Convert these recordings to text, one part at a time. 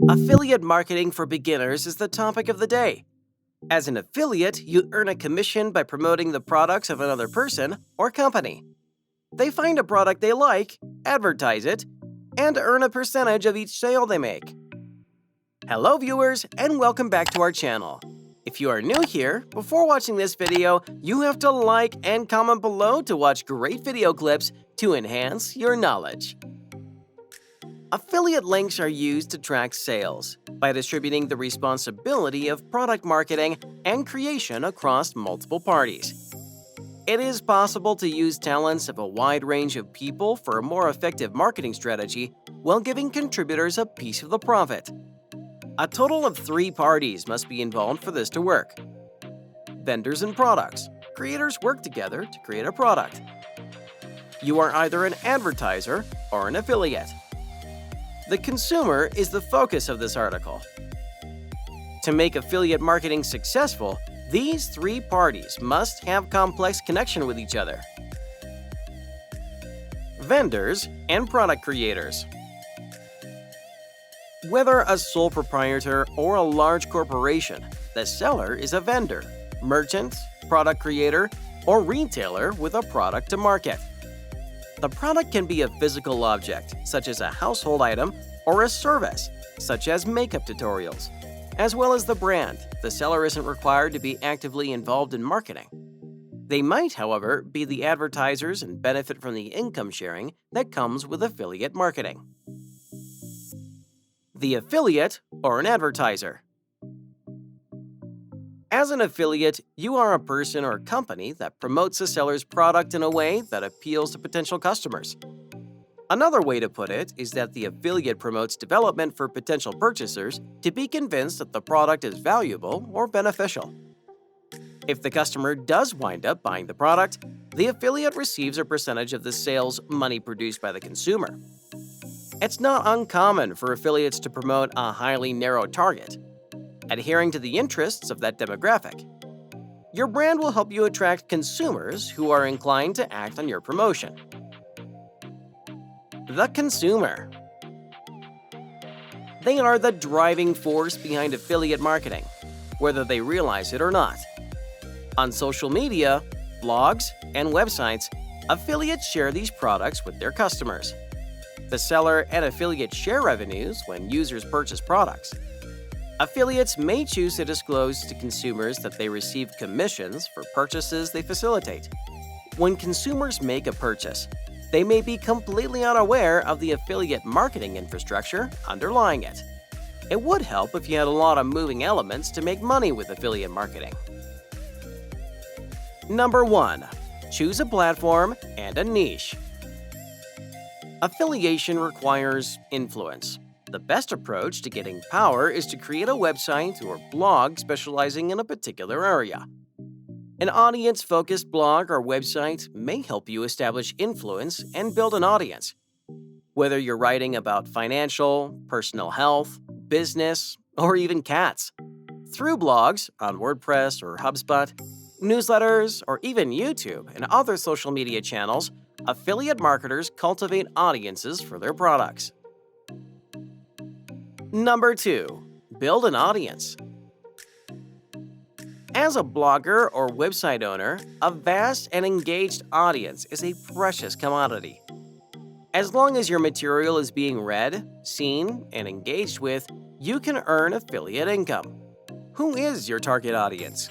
Affiliate marketing for beginners is the topic of the day. As an affiliate, you earn a commission by promoting the products of another person or company. They find a product they like, advertise it, and earn a percentage of each sale they make. Hello viewers, and welcome back to our channel. If you are new here, before watching this video, you have to like and comment below to watch great video clips to enhance your knowledge. Affiliate links are used to track sales by distributing the responsibility of product marketing and creation across multiple parties. It is possible to use talents of a wide range of people for a more effective marketing strategy while giving contributors a piece of the profit. A total of 3 parties must be involved for this to work. Vendors and products. Creators work together to create a product. You are either an advertiser or an affiliate. The consumer is the focus of this article. To make affiliate marketing successful, these 3 parties must have complex connection with each other. Vendors and product creators. Whether a sole proprietor or a large corporation, the seller is a vendor, merchant, product creator, or retailer with a product to market. The product can be a physical object, such as a household item, or a service, such as makeup tutorials. As well as the brand, the seller isn't required to be actively involved in marketing. They might, however, be the advertisers and benefit from the income sharing that comes with affiliate marketing. The affiliate or an advertiser. As an affiliate, you are a person or company that promotes a seller's product in a way that appeals to potential customers. Another way to put it is that the affiliate promotes development for potential purchasers to be convinced that the product is valuable or beneficial. If the customer does wind up buying the product, the affiliate receives a percentage of the sales money produced by the consumer. It's not uncommon for affiliates to promote a highly narrow target, adhering to the interests of that demographic. Your brand will help you attract consumers who are inclined to act on your promotion. The consumer. They are the driving force behind affiliate marketing, whether they realize it or not. On social media, blogs, and websites, affiliates share these products with their customers. The seller and affiliate share revenues when users purchase products. Affiliates may choose to disclose to consumers that they receive commissions for purchases they facilitate. When consumers make a purchase, they may be completely unaware of the affiliate marketing infrastructure underlying it. It would help if you had a lot of moving elements to make money with affiliate marketing. Number 1. Choose a platform and a niche. Affiliation requires influence. The best approach to getting power is to create a website or blog specializing in a particular area. An audience-focused blog or website may help you establish influence and build an audience. Whether you're writing about financial, personal health, business, or even cats. Through blogs on WordPress or HubSpot, newsletters, or even YouTube and other social media channels, affiliate marketers cultivate audiences for their products. Number 2. Build an audience. As a blogger or website owner, a vast and engaged audience is a precious commodity. As long as your material is being read, seen, and engaged with, you can earn affiliate income. Who is your target audience?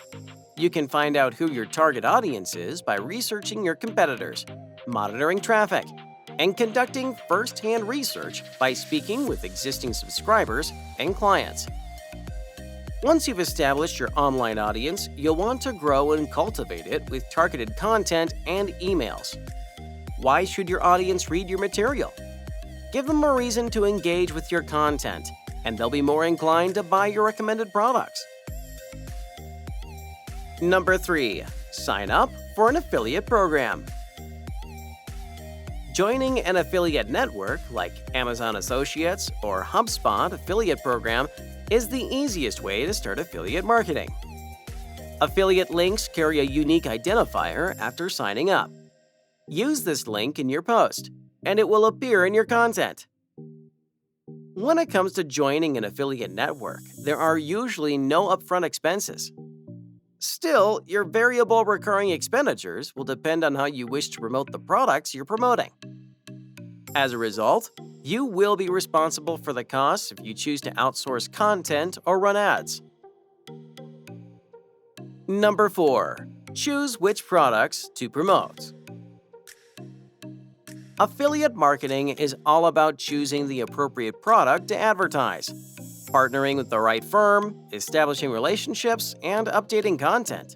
You can find out who your target audience is by researching your competitors, monitoring traffic, and conducting first-hand research by speaking with existing subscribers and clients. Once you've established your online audience, you'll want to grow and cultivate it with targeted content and emails. Why should your audience read your material? Give them a reason to engage with your content, and they'll be more inclined to buy your recommended products. Number 3. Sign up for an affiliate program. Joining an affiliate network like Amazon Associates or HubSpot affiliate program is the easiest way to start affiliate marketing. Affiliate links carry a unique identifier after signing up. Use this link in your post, and it will appear in your content. When it comes to joining an affiliate network, there are usually no upfront expenses. Still, your variable recurring expenditures will depend on how you wish to promote the products you're promoting. As a result, you will be responsible for the costs if you choose to outsource content or run ads. Number 4. Choose which products to promote. Affiliate marketing is all about choosing the appropriate product to advertise, partnering with the right firm, establishing relationships, and updating content.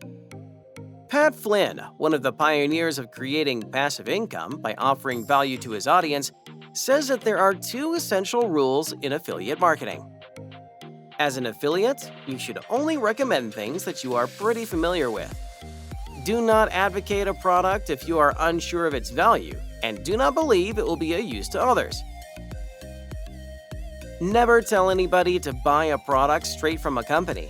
Pat Flynn, one of the pioneers of creating passive income by offering value to his audience, says that there are 2 essential rules in affiliate marketing. As an affiliate, you should only recommend things that you are pretty familiar with. Do not advocate a product if you are unsure of its value, and do not believe it will be of use to others. Never tell anybody to buy a product straight from a company.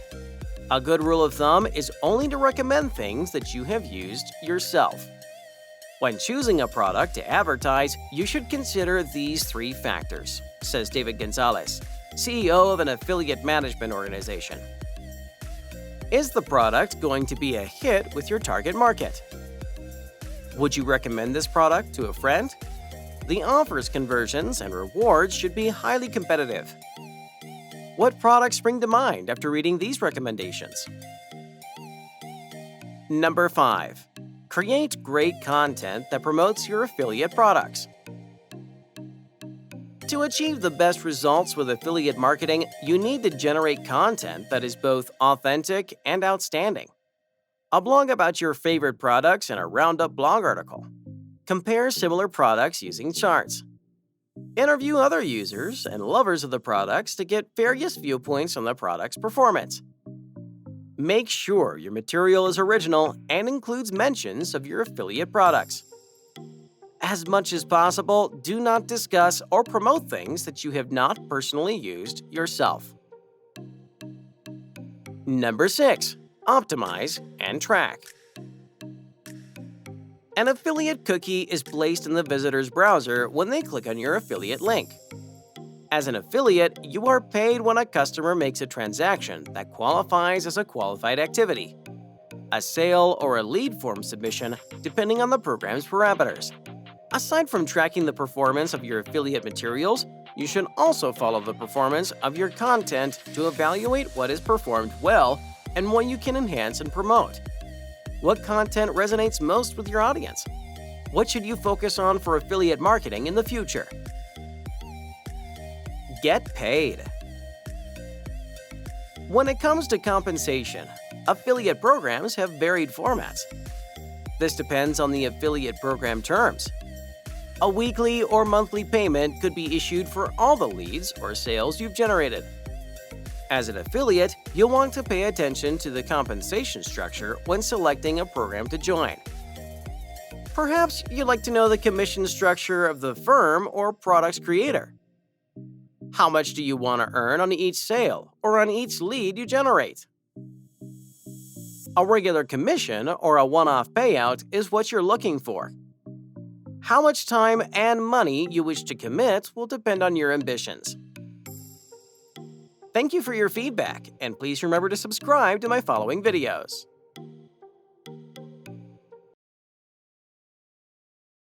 A good rule of thumb is only to recommend things that you have used yourself. When choosing a product to advertise, you should consider these 3 factors, says David Gonzalez, CEO of an affiliate management organization. Is the product going to be a hit with your target market? Would you recommend this product to a friend? The offers, conversions, and rewards should be highly competitive. What products spring to mind after reading these recommendations? Number 5. Create great content that promotes your affiliate products. To achieve the best results with affiliate marketing, you need to generate content that is both authentic and outstanding. A blog about your favorite products and a roundup blog article. Compare similar products using charts. Interview other users and lovers of the products to get various viewpoints on the product's performance. Make sure your material is original and includes mentions of your affiliate products. As much as possible, do not discuss or promote things that you have not personally used yourself. Number 6. Optimize and track. An affiliate cookie is placed in the visitor's browser when they click on your affiliate link. As an affiliate, you are paid when a customer makes a transaction that qualifies as a qualified activity, a sale, or a lead form submission, depending on the program's parameters. Aside from tracking the performance of your affiliate materials, you should also follow the performance of your content to evaluate what is performed well and what you can enhance and promote. What content resonates most with your audience? What should you focus on for affiliate marketing in the future? Get paid. When it comes to compensation, affiliate programs have varied formats. This depends on the affiliate program terms. A weekly or monthly payment could be issued for all the leads or sales you've generated. As an affiliate, you'll want to pay attention to the compensation structure when selecting a program to join. Perhaps you'd like to know the commission structure of the firm or product's creator. How much do you want to earn on each sale or on each lead you generate? A regular commission or a one-off payout is what you're looking for. How much time and money you wish to commit will depend on your ambitions. Thank you for your feedback, and please remember to subscribe to my following videos.